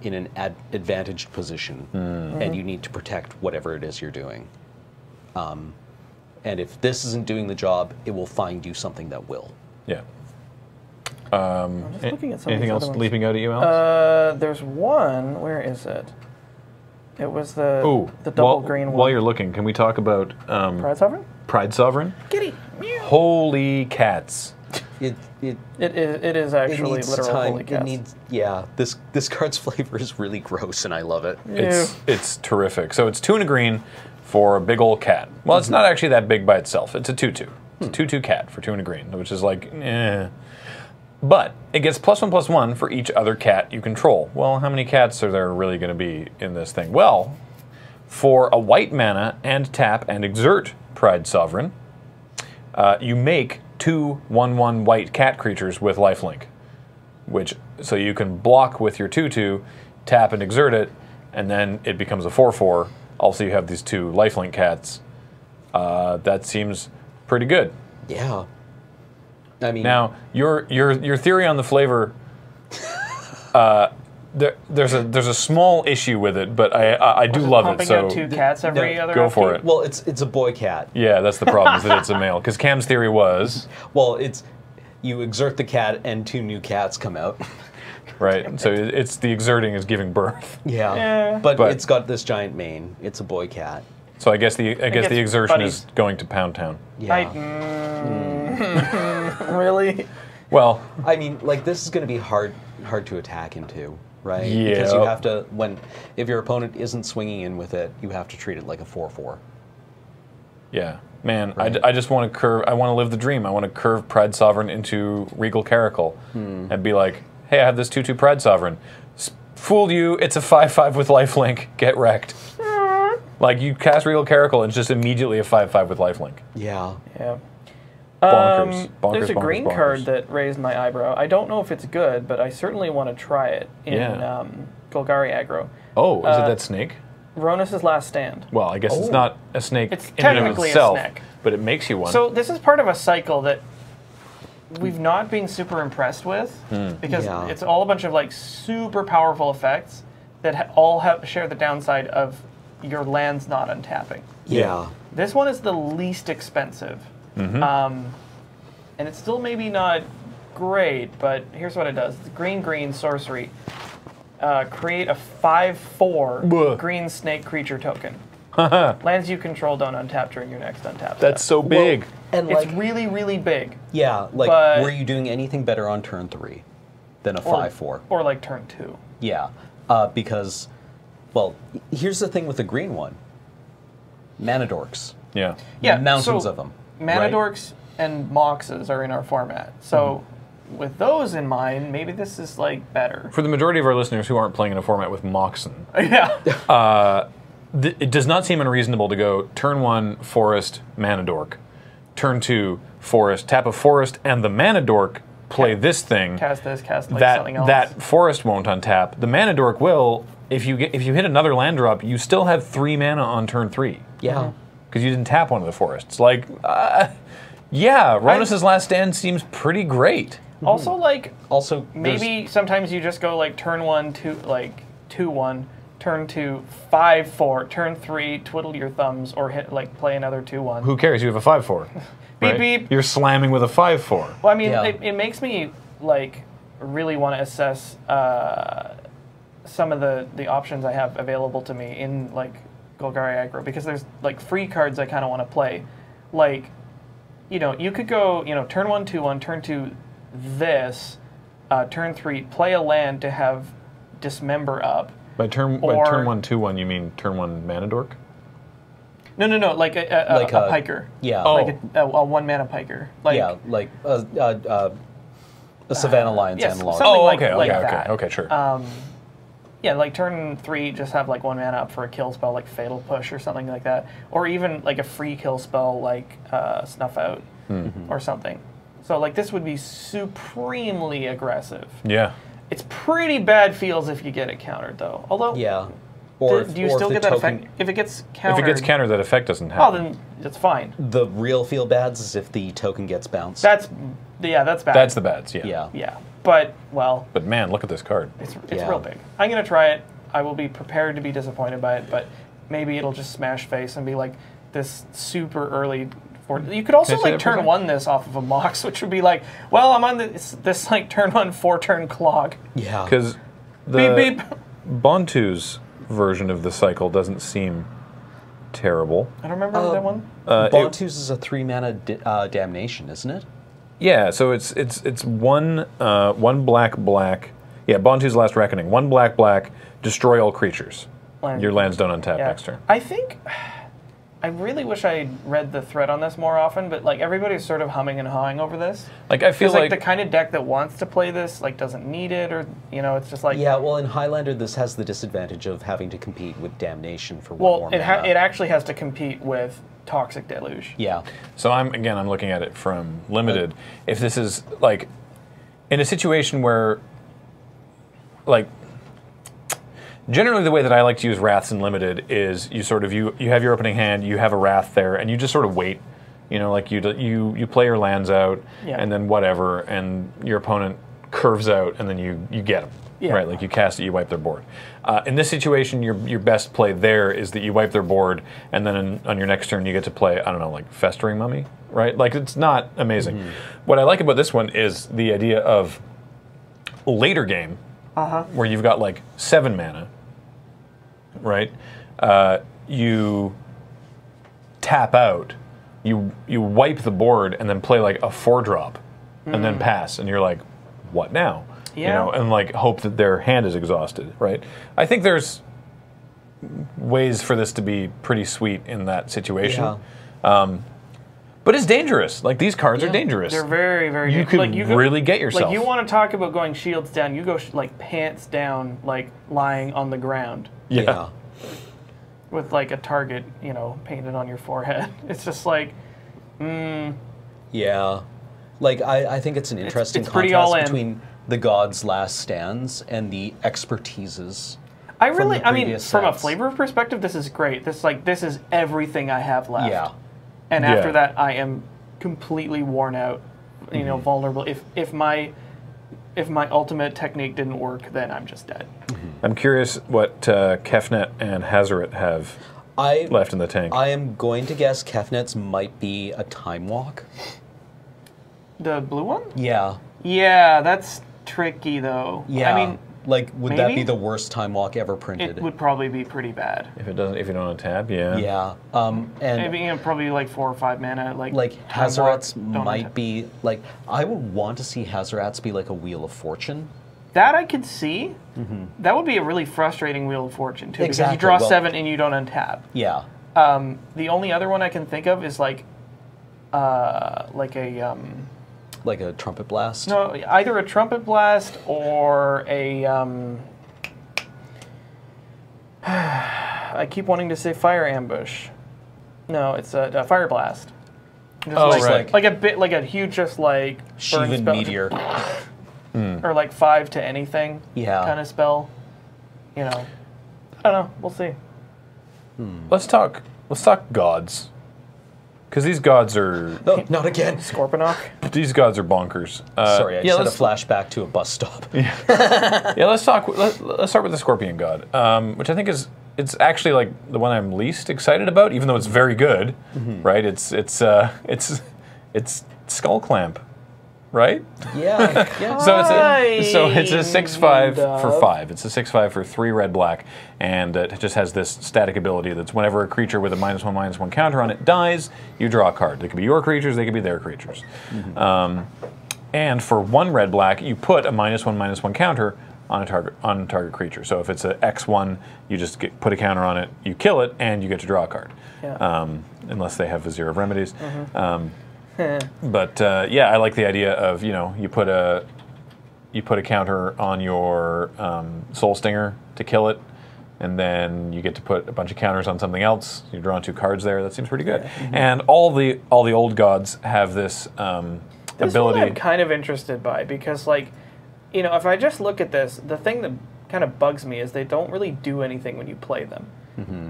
in an advantaged position, and you need to protect whatever it is you're doing. And if this isn't doing the job, it will find you something that will. Yeah. I'm just looking at some of Anything these else other ones. leaping out at you, Alex? There's one. Where is it? It was the Ooh, double green one. While you're looking, can we talk about Pride Sovereign? Pride Sovereign? Kitty. Holy cats! It It is actually needs literal time. holy cats. It needs This card's flavor is really gross, and I love it. It's terrific. So it's 2 and a green for a big old cat. Well, it's not actually that big by itself. It's a 2/2. It's a 2/2 cat for 2 and a green, which is like, eh. But it gets +1/+1 for each other cat you control. Well, how many cats are there really going to be in this thing? Well, for a white mana and tap and exert Pride Sovereign, you make 2 1/1 white cat creatures with lifelink, so you can block with your 2/2, tap and exert it, and then it becomes a 4/4. Also, you have these 2 lifelink cats. That seems pretty good. Yeah. I mean, Now, your theory on the flavor, there's a small issue with it, but I do love it. Pumping So out 2 cats every other go for upkeep? it. well, it's a boy cat. Yeah, that's the problem, is that it's a male. Because Cam's theory was, Well, you exert the cat, and 2 new cats come out. right, so it's the exerting is giving birth. Yeah. Yeah. But But- it's got this giant mane. It's a boy cat. So I guess the exertion is going to Pound Town. Yeah. Really? Well, I mean, like, this is going to be hard to attack into, right? Yeah. Because you have to, if your opponent isn't swinging in with it, you have to treat it like a 4/4. yeah, man, Right. I just want to curve. I want to live the dream. I want to curve Pride Sovereign into Regal Caracal and be like, hey, I have this 2/2 Pride Sovereign. Fooled you. It's a 5/5 with lifelink. Get wrecked. Like, you cast Regal Caracal and it's just immediately a 5/5 with lifelink. Yeah. Yeah. Bonkers. Bonkers, There's a bonkers, green bonkers. card that raised my eyebrow. I don't know if it's good, but I certainly want to try it in Golgari aggro. Oh, is it that snake? Ronus' Last Stand. Well, I guess it's not a snake It's in and of technically a itself, snake. but it makes you one. So this is part of a cycle that we've not been super impressed with because Yeah. it's all a bunch of like super powerful effects that all share the downside of your lands not untapping. Yeah. This one is the least expensive. And it's still maybe not great, but here's what it does. It's green sorcery. Create a 5/4 Bleh. green snake creature token. Lands you control don't untap during your next untap That's step. so big. And It's like, really, really big. yeah, like, but- were you doing anything better on turn 3 than a Or- 5/4? Or like turn 2. Yeah, because, well, here's the thing with the green one. Mana dorks. Yeah. Yeah, Mountains so of them. Mana right? dorks and moxes are in our format. So with those in mind, maybe this is like better. For the majority of our listeners who aren't playing in a format with Moxen, Yeah. it does not seem unreasonable to go turn 1 forest mana dork, turn 2 forest, tap a forest and the mana dork, play this thing. Cast this, cast like something else. That forest won't untap. The mana dork will. If you hit another land drop, you still have 3 mana on turn 3 Yeah. because you didn't tap one of the forests. Like, yeah, Ronus' Last Stand seems pretty great. Also, like, Also, maybe sometimes you just go like turn 1, 2-1, turn 2, 5/4, turn 3, twiddle your thumbs, or hit like play another 2-1. Who cares? You have a 5/4. Beep, right? beep. You're slamming with a 5/4. Well, I mean, Yeah. it makes me like really want to assess some of the options I have available to me in like Golgari aggro because there's like free cards I kind of want to play. Like, you could go, turn 1, 2-1, turn 2, this, turn 3, play a land to have Dismember up. By turn 1, 2-1, you mean turn 1 mana dork? No, like a piker. Yeah. Oh. Like a 1 mana piker. Like, yeah, like a Savannah Lions yes, analog. something Oh, like okay, that. okay, sure. Yeah, like turn 3, just have like 1 mana up for a kill spell like Fatal Push or something like that. Or even like a free kill spell like Snuff Out or something. So like this would be supremely aggressive. Yeah. It's pretty bad feels if you get it countered though. Although, Yeah. do you or still if get the that token, effect? If it gets countered, If it gets countered, that effect doesn't oh, happen. then it's fine. The real feel bads is if the token gets bounced. That's bad. That's the bads, yeah. yeah. Yeah, but well, But man, look at this card. it's Yeah. real big. I'm gonna try it. I will be prepared to be disappointed by it, but maybe it'll just smash face and be like this super early. You could also Can I say like that for a turn second? 1 this off of a Mox, which would be like, well, I'm on this like turn 1 4-turn clog. Yeah. Because Beep beep. Bontu's version of the cycle doesn't seem terrible. I don't remember that one. Bontu's is a 3 mana damnation, isn't it? Yeah, so it's 1 black. Yeah, Bontu's Last Reckoning. 1 black, destroy all creatures. Land. Your lands don't untap Yeah. next turn. I think I really wish I read the thread on this more often, but like everybody's sort of humming and hawing over this. Like, I feel Feels like like the kind of deck that wants to play this like doesn't need it, or it's just like Yeah, well, in Highlander, this has the disadvantage of having to compete with Damnation for 1 well, more it mana. it actually has to compete with Toxic Deluge. Yeah. So I'm looking at it from limited. If this is like in a situation where like generally the way that I like to use wraths in limited is you sort of you have your opening hand, you have a wrath there, and you just sort of wait. Like you play your lands out, Yeah. and then whatever, and your opponent curves out, and then you get them. Yeah. Right, like you cast it, you wipe their board. In this situation, your best play there is that you wipe their board, and then on your next turn you get to play, I don't know, like Festering Mummy, right? Like it's not amazing. What I like about this one is the idea of later game, where you've got like 7 mana, right? You tap out, you wipe the board and then play like a 4-drop, and then pass, and you're like, what now? Yeah. You know, and like hope that their hand is exhausted, right? I think there's ways for this to be pretty sweet in that situation. Yeah. But it's dangerous. Like, these cards are dangerous. They're very, very You dangerous. could really get yourself. Like, you want to talk about going shields down, you go like pants down, like lying on the ground. Yeah. With like a target, you know, painted on your forehead. It's just like, Yeah. Like, I think it's an interesting it's pretty all contrast in. between the God's Last Stands and the expertises. I really, the I mean, previous from a sets. flavor perspective, this is great. This is everything I have left. Yeah. And Yeah. after that, I am completely worn out, you know, vulnerable. If my ultimate technique didn't work, then I'm just dead. I'm curious what Kefnet and Hazaret have left in the tank. I am going to guess Kefnet's might be a Time Walk. The blue one? Yeah. Yeah, that's tricky though. Yeah. I mean, like, would that maybe? be the worst Time Walk ever printed? it would probably be pretty bad. If you don't untap, yeah. Yeah. And Maybe, you know, probably like 4 or 5 mana. Like Time Hazaret's Walk, don't might untap. be, like, I would want to see Hazaret's be like a Wheel of Fortune. That I could see. That would be a really frustrating Wheel of Fortune too, because Exactly, you draw well- 7 and you don't untap. Yeah. The only other one I can think of is like a Like a Trumpet Blast. no, either a Trumpet Blast or a I keep wanting to say Fire Ambush. No, it's a Fire Blast. Just Oh, like, right. like a bit, like a huge, just like burn Shivan spell, Meteor. or like 5 to anything. Yeah. Kind of spell. You know, I don't know. We'll see. Let's talk gods. Because these gods are No, not again. Scorponok. bonkers. Sorry, I just had a let's, flashback to a bus stop. yeah, let's start with the Scorpion God, which I think it's actually like the one I'm least excited about, even though it's very good, right? It's Skull Clamp, right? Yeah. Yeah. So it's a 6/5 for Kind of. 5. It's a 6/5 for 3 red black, and it just has this static ability that's whenever a creature with a -1/-1 counter on it dies, you draw a card. They could be your creatures, they could be their creatures. And for 1 red black, you put a -1/-1 counter on a target creature. So if it's a X1, you just put a counter on it, you kill it, and you get to draw a card. Yeah. Unless they have Vizier of Remedies. But yeah, I like the idea of, you know, you put a counter on your Soul Stinger to kill it, and then you get to put a bunch of counters on something else. You're drawing 2 cards there. That seems pretty good. And all the old gods have this This ability. one I'm kind of interested by because, like, you know, if I just look at this, the thing that kind of bugs me is they don't really do anything when you play them.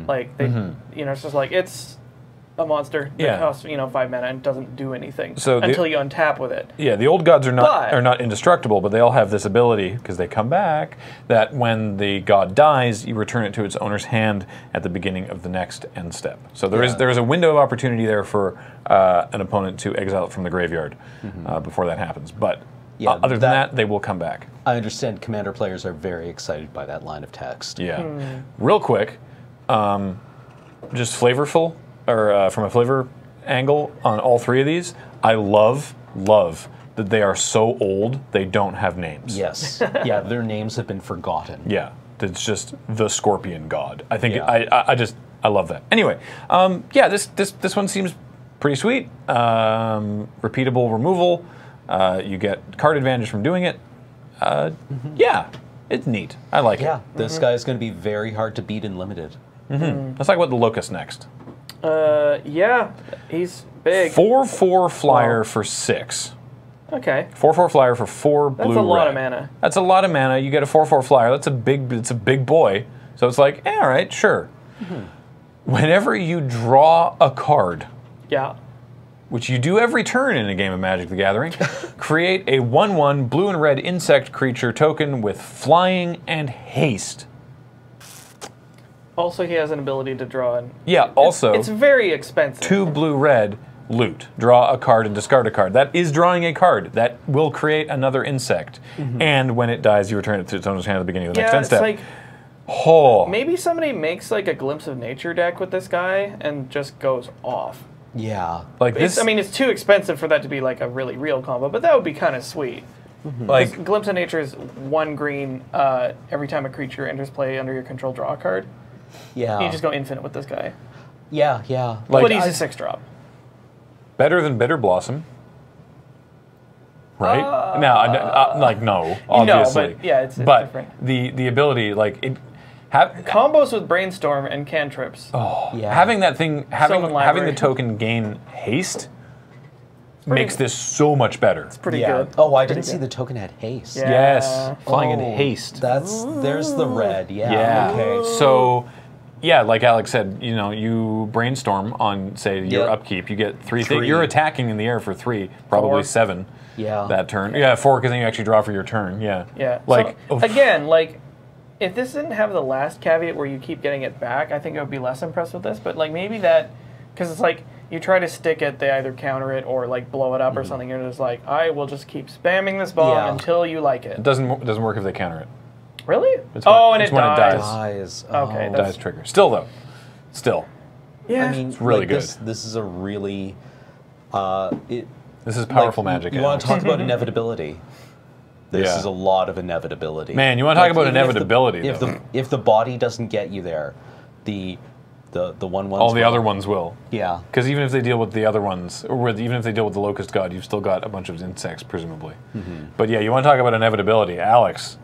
Like, they, you know, it's just like, it's a monster that Yeah. costs, you know, 5 mana and doesn't do anything So the- until you untap with it. Yeah, the old gods are But- not indestructible, but they all have this ability because they come back. That when the god dies, you return it to its owner's hand at the beginning of the next end step. So there is a window of opportunity there for an opponent to exile it from the graveyard before that happens. But Yeah, other than that, they will come back. I understand Commander players are very excited by that line of text. Yeah. Real quick, just flavorful, or from a flavor angle on all 3 of these, I love that they are so old they don't have names. Yes. Yeah, their names have been forgotten. Yeah, it's just the Scorpion God. I think Yeah. I love that. Anyway, yeah, this one seems pretty sweet. Repeatable removal. You get card advantage from doing it. Yeah, it's neat. I like Yeah, it. this guy's going to be very hard to beat in Limited. Let's talk about the Locust next. Yeah, he's big. 4/4 flyer for 6. Okay. 4/4 flyer for 4 blue. That's a lot red. of mana. That's a lot of mana. You get a 4/4 flyer. It's a big boy. So it's like, all right, sure. Whenever you draw a card, Yeah. which you do every turn in a game of Magic the Gathering, create a 1/1 blue and red insect creature token with flying and haste. Also, he has an ability to draw. Yeah, also It's very expensive. 2 blue red loot. Draw a card and discard a card. That is drawing a card. That will create another insect. And when it dies, you return it to its owner's hand at the beginning of the next Yeah, end it's step. like Oh. Maybe somebody makes like a Glimpse of Nature deck with this guy and just goes off. Yeah. Like this. I mean, it's too expensive for that to be like a really real combo, but that would be kind of sweet. Like Glimpse of Nature is 1 green every time a creature enters play under your control. Draw a card. Yeah. You just go infinite with this guy. Yeah, yeah. Like, But he's a 6-drop. better than Bitter Blossom. Right? No, obviously. No, but yeah, it's but different. the ability, like it, Combos with Brainstorm and cantrips. Yeah. having that thing, having Sylvan the Library. token gain haste makes this so much better. Pretty yeah. good. Oh, I Pretty didn't see good. the token had haste. Yeah. Yes, flying in Oh, haste. There's the red. Yeah. Yeah. Okay. So, yeah, like Alex said, you brainstorm on, say, your Yep. upkeep. You get 3 things. 3. You're attacking in the air for 3, probably 4. 7 Yeah. that turn. Yeah, 4 because then you actually draw for your turn. Yeah. Yeah. Like, So, again, like, if this didn't have the last caveat where you keep getting it back, I think I would be less impressed with this. But, like, maybe that, because it's like, you try to stick it, they either counter it or, like, blow it up or something. You're just like, I will just keep spamming this bomb Yeah. until you like it it. doesn't work if they counter it. Really? It's when- and it's it when it dies. dies. Okay, Oh. that's- Dies trigger. Still, though. Still. Yeah. I mean, It's really like, good. This is a really. This is powerful like, magic. You want Alex. to talk about inevitability? This Yeah. is a lot of inevitability. Man, you want to talk about even if inevitability, If though. if the body doesn't get you there, the 1/1s. All the will. other ones will. Yeah. Because even if they deal with the other ones, or even if they deal with the Locust God, you've still got a bunch of insects, presumably. But yeah, you want to talk about inevitability. Alex,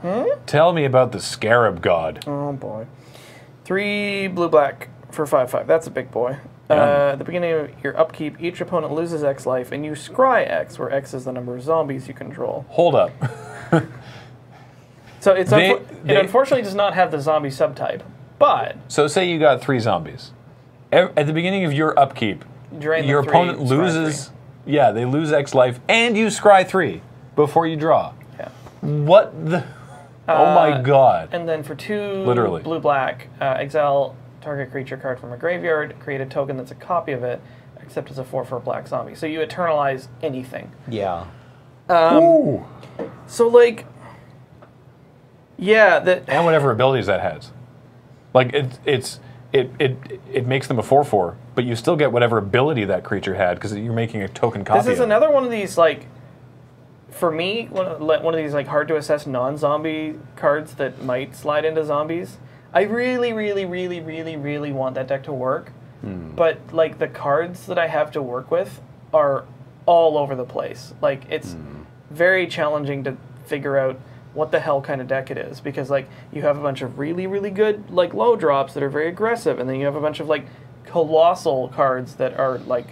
tell me about the Scarab God. Oh boy. 3 blue-black for 5/5. That's a big boy. Yeah. At the beginning of your upkeep, each opponent loses X life, and you scry X, where X is the number of zombies you control. Hold up. So it's They- it unfortunately does not have the zombie subtype, but So say you got 3 zombies. At the beginning of your upkeep, drain your the 3, opponent scry loses. Yeah, they lose X life, and you scry 3 before you draw. 3. Yeah. What the? Oh my god. And then for 2 Literally. blue-black, exile target creature card from a graveyard, create a token that's a copy of it, except as a 4/4 black zombie. So you eternalize anything. Yeah. Ooh. So like, yeah, that. And whatever abilities that has. Like it makes them a 4/4, but you still get whatever ability that creature had because you're making a token copy. This is of it. another one of these, like, for me, one of these, like, hard to assess non-zombie cards that might slide into zombies. I really, really, really, really, really want that deck to work, but, like, the cards that I have to work with are all over the place. Like, it's very challenging to figure out what the hell kind of deck it is, because, like, you have a bunch of really, really good, like, low drops that are very aggressive, and then you have a bunch of, like, colossal cards that are, like,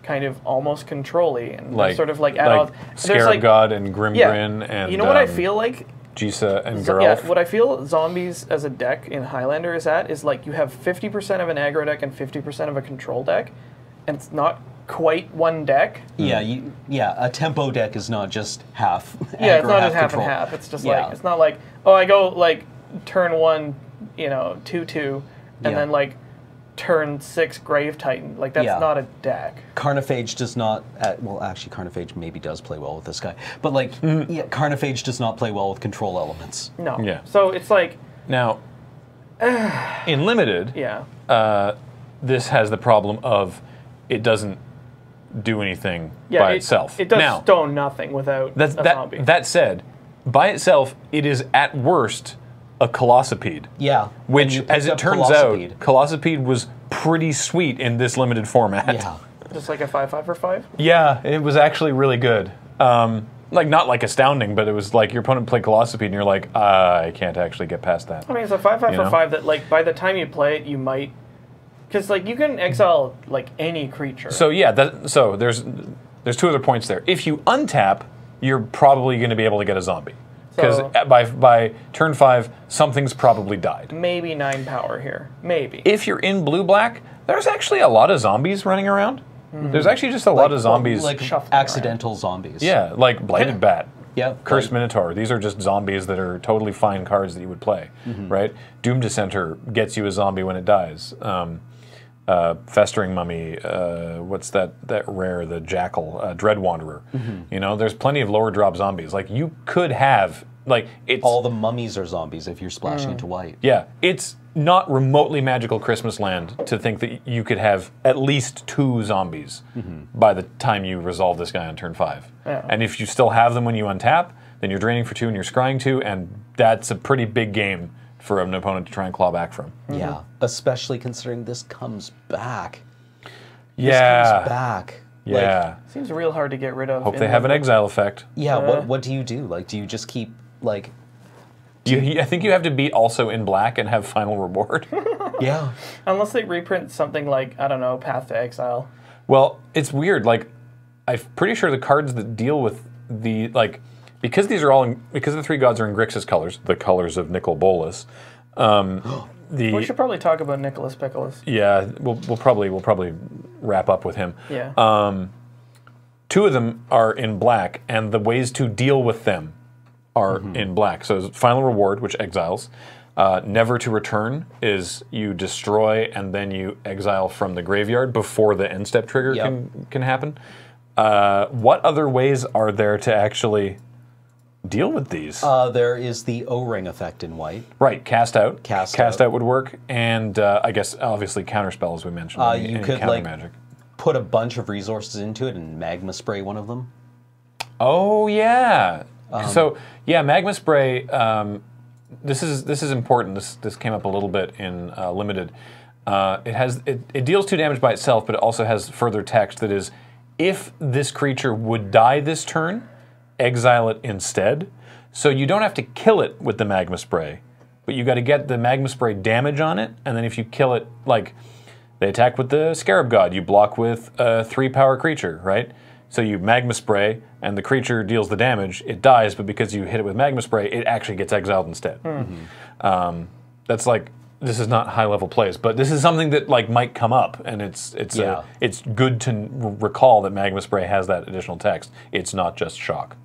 kind of almost control-y, and like sort of, like, add-ons. Scarab like, God and Grimgrin and you know what I feel like? Jisa and Yeah, Geralf. what I feel zombies as a deck in Highlander is like you have 50% of an aggro deck and 50% of a control deck, and it's not quite one deck. Yeah, a tempo deck is not just half. Yeah, it's aggro, not just half control. and half. It's just Yeah. like, it's not like, oh, I go like turn 1, 2/2, and Yeah. then like turn 6 Grave Titan. Like that's Yeah. not a deck. Carnophage does not. Well, actually, Carnophage maybe does play well with this guy, but like, yeah, Carnophage does not play well with control elements. No. Yeah. So it's like, Now, in limited, yeah. this has the problem of it doesn't do anything Yeah, by it, itself. It does now, stone nothing without a zombie. that said, by itself, it is at worst a Colossipede. Yeah, Which, and you as picked it up turns Colossipede. out, Colossipede was pretty sweet in this limited format. Yeah, Just like a 5/5 for 5. Yeah, it was actually really good. Like, not like astounding, but it was like your opponent played Colossipede and you're like, I can't actually get past that. I mean, it's a 5/5 You for know? 5 that, like, by the time you play it, you might. Because, like, you can exile, like, any creature. So yeah, so there's 2 other points there. If you untap, you're probably going to be able to get a zombie. Because So- by turn 5, something's probably died. maybe 9 power here. Maybe. If you're in blue-black, there's actually a lot of zombies running around. There's actually just a lot of zombies. like shuffling accidental zombies. Yeah, like Bladed Bat. Yeah, Cursed Minotaur. These are just zombies that are totally fine cards that you would play, right? Doom Dissenter gets you a zombie when it dies. Festering Mummy, what's that rare, the Jackal, Dread Wanderer. You know, there's plenty of lower drop zombies. Like, you could have, like, it's... All the mummies are zombies if you're splashing into white. Yeah, it's not remotely magical Christmas land to think that you could have at least 2 zombies by the time you resolve this guy on turn 5. Yeah. And if you still have them when you untap, then you're draining for 2 and you're scrying 2, and that's a pretty big game for an opponent to try and claw back from. Yeah, especially considering this comes back. Yeah. This comes back. Yeah. Seems real hard to get rid of. Hope they have an exile effect. Yeah, what do you do? Like, do you just keep, like... I think you have to beat also in black and have final reward. Yeah. Unless they reprint something like, I don't know, Path to Exile. Well, it's weird. Like, I'm pretty sure the cards that deal with the, like, because these are all, because the 3 gods are in Grixis colors, the colors of Nicol Bolas. We should probably talk about Nicholas Pickles. Yeah, we'll probably wrap up with him. Yeah. 2 of them are in black, and the ways to deal with them are in black. So final reward, which exiles. Never to return is you destroy and then you exile from the graveyard before the end step trigger can happen. What other ways are there to actually deal with these? There is the O-ring effect in white. Right, cast out. Cast out would work, and I guess obviously counterspell, as we mentioned. You could counter like magic. put a bunch of resources into it and magma spray one of them. Oh yeah. So yeah, magma spray. This is important. This came up a little bit in limited. It deals 2 damage by itself, but it also has further text that is, if this creature would die this turn, exile it instead. So you don't have to kill it with the magma spray, but you got to get the magma spray damage on it, and then if you kill it, like they attack with the Scarab God, you block with a 3-power creature, right? So you magma spray, and the creature deals the damage. It dies, but because you hit it with magma spray, it actually gets exiled instead. That's like, this is not high-level plays, but this is something that like might come up, and it's good to recall that magma spray has that additional text. It's not just shock.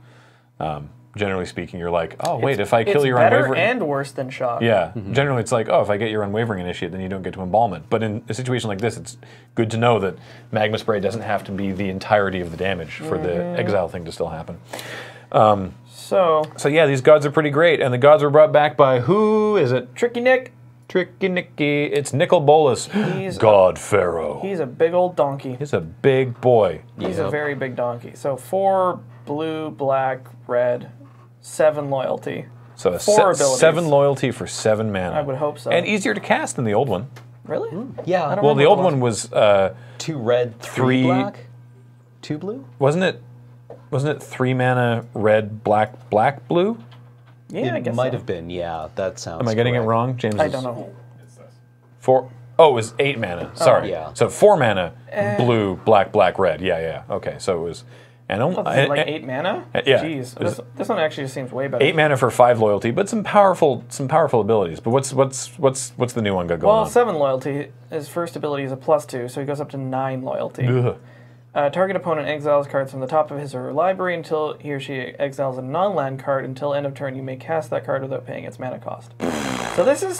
Generally speaking, you're like, oh wait, if I kill your unwavering, better and worse than shock. Yeah, generally it's like, oh, if I get your unwavering initiate, then you don't get to embalm it. But in a situation like this, it's good to know that magma spray doesn't have to be the entirety of the damage for the exile thing to still happen. So yeah, these gods are pretty great, and the gods were brought back by, who is it? Tricky Nick. Tricky Nicky. It's Nicol Bolas, God Pharaoh. He's a big old donkey. He's a big boy. He's a very big donkey. So 4 blue, black, red, 7 loyalty. So 4 abilities. 7 loyalty for 7 mana. I would hope so. And easier to cast than the old one. Really? Yeah. I don't Well, the old remember one was 2 red, 3 black, 2 blue. Wasn't it 3 mana red, black, black, blue? Yeah, I guess might so. have been. Yeah, that sounds. Am I getting correct. it wrong, James? I don't know. 4. Oh, it was 8 mana. Sorry. yeah. So 4 mana, blue, black, black, red. Yeah. Okay, so it was, and Like 8 mana? Yeah. Jeez, this one actually seems way better. 8 mana for 5 loyalty, but some powerful abilities. But what's the new one got going on? Well, 7 loyalty. His first ability is a +2, so he goes up to 9 loyalty. Ugh. Target opponent exiles cards from the top of his or her library until he or she exiles a non-land card. Until end of turn, you may cast that card without paying its mana cost. So this is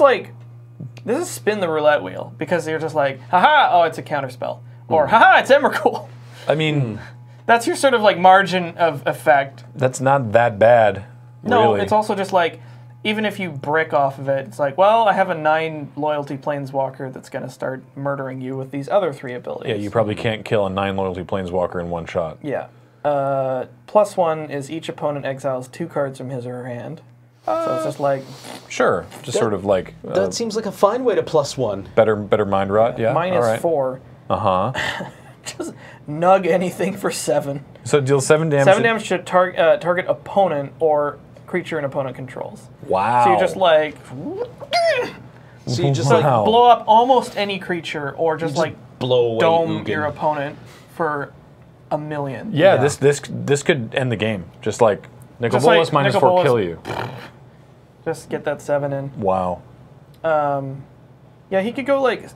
spin the roulette wheel, because you're just like, haha, oh, it's a counterspell. Or, haha, it's Emrakul. I mean, That's your sort of like margin of effect. that's not that bad. No, really. it's also just like, even if you brick off of it, it's like, well, I have a 9 loyalty planeswalker that's going to start murdering you with these other 3 abilities. Yeah, you probably can't kill a 9 loyalty planeswalker in one shot. Yeah. +1 is each opponent exiles 2 cards from his or her hand. So it's just like Sure, just sort of like That seems like a fine way to +1. better mind rot. Yeah, -4. all right. Just nug anything for 7. So deal 7 damage. 7 damage to target opponent or creature an opponent controls. Wow. So you just like So you just Wow. like blow up almost any creature, or just like blow away dome Ugin. your opponent for 1 million. Yeah, Yeah. this could end the game. Just like Nicol Just like Bolas -4 Nicol Bolas. kill you. Just get that 7 in. Wow. Yeah, he could go like,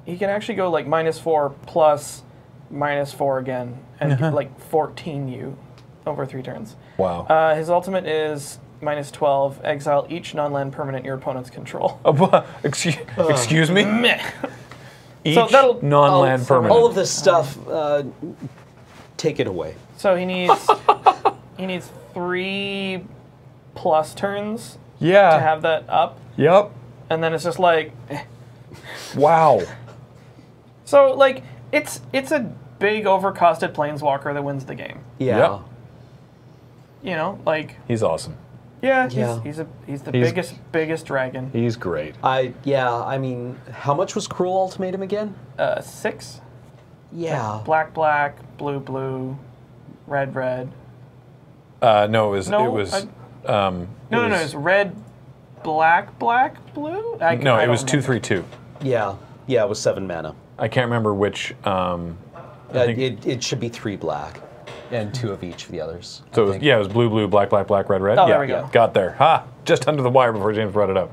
he can actually go like -4 plus -4 again, and like 14 you over 3 turns. Wow. His ultimate is -12, exile each non-land permanent your opponent's control. Excuse me? Meh. Each So that'll- non-land permanent. All of this stuff, take it away. So he needs he needs 3+ turns yeah. to have that up, Yep. and then it's just like. Wow. So like it's a big overcosted planeswalker that wins the game. Yeah. Yep. You know, like He's awesome. yeah, Yeah. he's the biggest dragon. He's great. I mean, how much was Cruel Ultimatum again? 6. Yeah. Black, blue, blue, red. No, it was. No, it was. No, it's red, black, blue. No, it don't was remember. 2/3/2. Yeah. Yeah, it was 7 mana. I can't remember which. I think, It should be 3 black and 2 of each of the others. so I it was, think. yeah, it was blue, black, red. Oh, yeah, there we go. Got there. Ha! Just under the wire before James brought it up.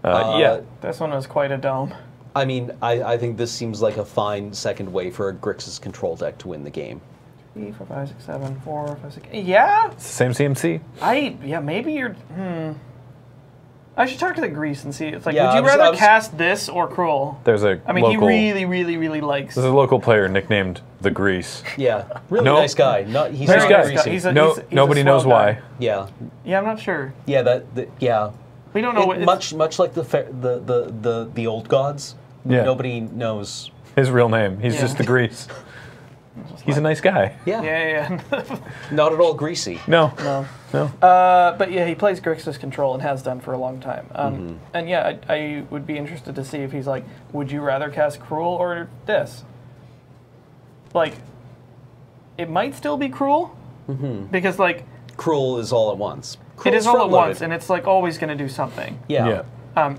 Yeah. This one was quite a dome. I mean, I think this seems like a fine second way for a Grixis control deck to win the game. 3, 4, 5, 6, 7, 4, 5, 6. Yeah, Same CMC. maybe you're. I should talk to the Grease and see. It's like, Yeah, would you I was- rather cast this or Cruel? There's a I mean, local. he really likes. There's a local player nicknamed the Grease. Yeah. Really No. nice guy. Not, he's Nice not guy. greasy. He's a Nobody swell knows why. guy. Yeah. Yeah, I'm not sure. Yeah, yeah. We don't know what. Much like the old gods. Yeah. Nobody knows. His real name. He's Yeah. just the Grease. He's a nice guy. Yeah. Yeah. Not at all greasy. No. No. But yeah, he plays Grixis Control and has done for a long time. And yeah, I would be interested to see if he's like, would you rather cast Cruel or this? Like, it might still be Cruel, because like Cruel is all at once. it Cruel's is all at front-loaded. once, and it's like always going to do something. Yeah.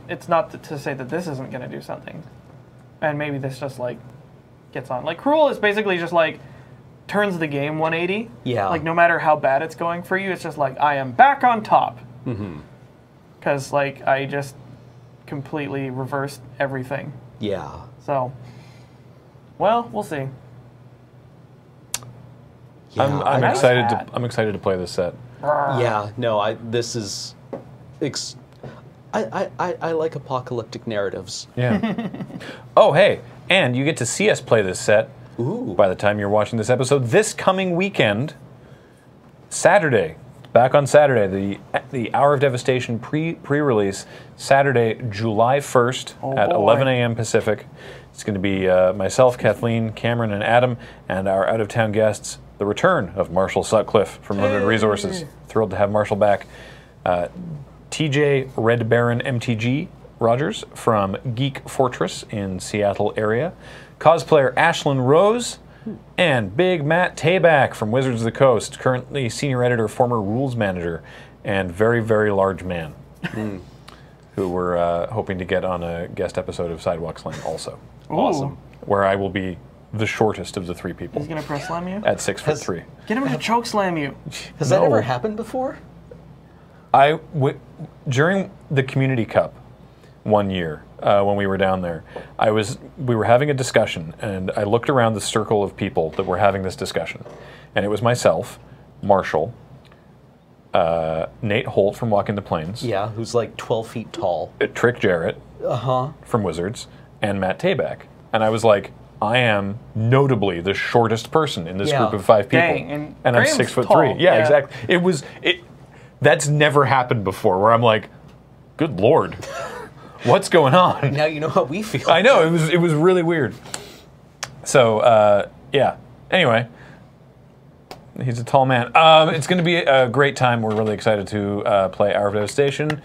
It's not to say that this isn't going to do something, and maybe this just like gets on. Like Cruel is basically just like turns the game 180. Yeah. Like no matter how bad it's going for you, it's just like I am back on top. Because like I just completely reversed everything. Yeah. So, well, we'll see. Yeah, I'm That's excited bad. to. I'm excited to play this set. Yeah, no, this is. I like apocalyptic narratives. Yeah. Oh, hey, and you get to see us play this set. Ooh. By the time you're watching this episode, this coming weekend, Saturday, back on Saturday, the Hour of Devastation pre-release, Saturday, July 1st at boy. 11 a.m. Pacific. It's going to be myself, Kathleen, Cameron, and Adam, and our out-of-town guests, the return of Marshall Sutcliffe from Limited Resources. Thrilled to have Marshall back. TJ Red Baron MTG Rogers from Geek Fortress in Seattle area. Cosplayer Ashlyn Rose, and Big Matt Tabak from Wizards of the Coast, currently senior editor, former rules manager, and very, very large man, who we're hoping to get on a guest episode of Sidewalk Slam also, Awesome. where I will be the shortest of the 3 people He's gonna press slam you. at 6'3". Get him to choke slam you. Has that No. ever happened before? During the Community Cup one year when we were down there, we were having a discussion, and I looked around the circle of people that were having this discussion, and it was myself, Marshall, Nate Holt from Walking the Plains, Yeah, who's like 12 feet tall. Trick Jarrett from Wizards, and Matt Tabak, and I was like, I am notably the shortest person in this Yeah. group of 5 people, Dang, and I'm Graham's 6'3". tall. Yeah, Yeah. exactly. That's never happened before. Where I'm like, good lord, what's going on? Now you know how we feel. I know it was really weird. So yeah. Anyway, he's a tall man. It's going to be a great time. We're really excited to play Hour of Devastation,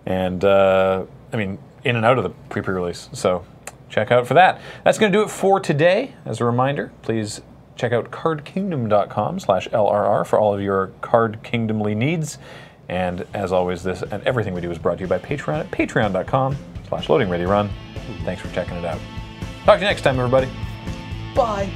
and I mean, in and out of the pre-release. So check out for that. That's going to do it for today. As a reminder, please check out cardkingdom.com/LRR for all of your Card Kingdomly needs. And as always, this and everything we do is brought to you by Patreon at patreon.com/LoadingReadyRun. Thanks for checking it out. Talk to you next time, everybody. Bye.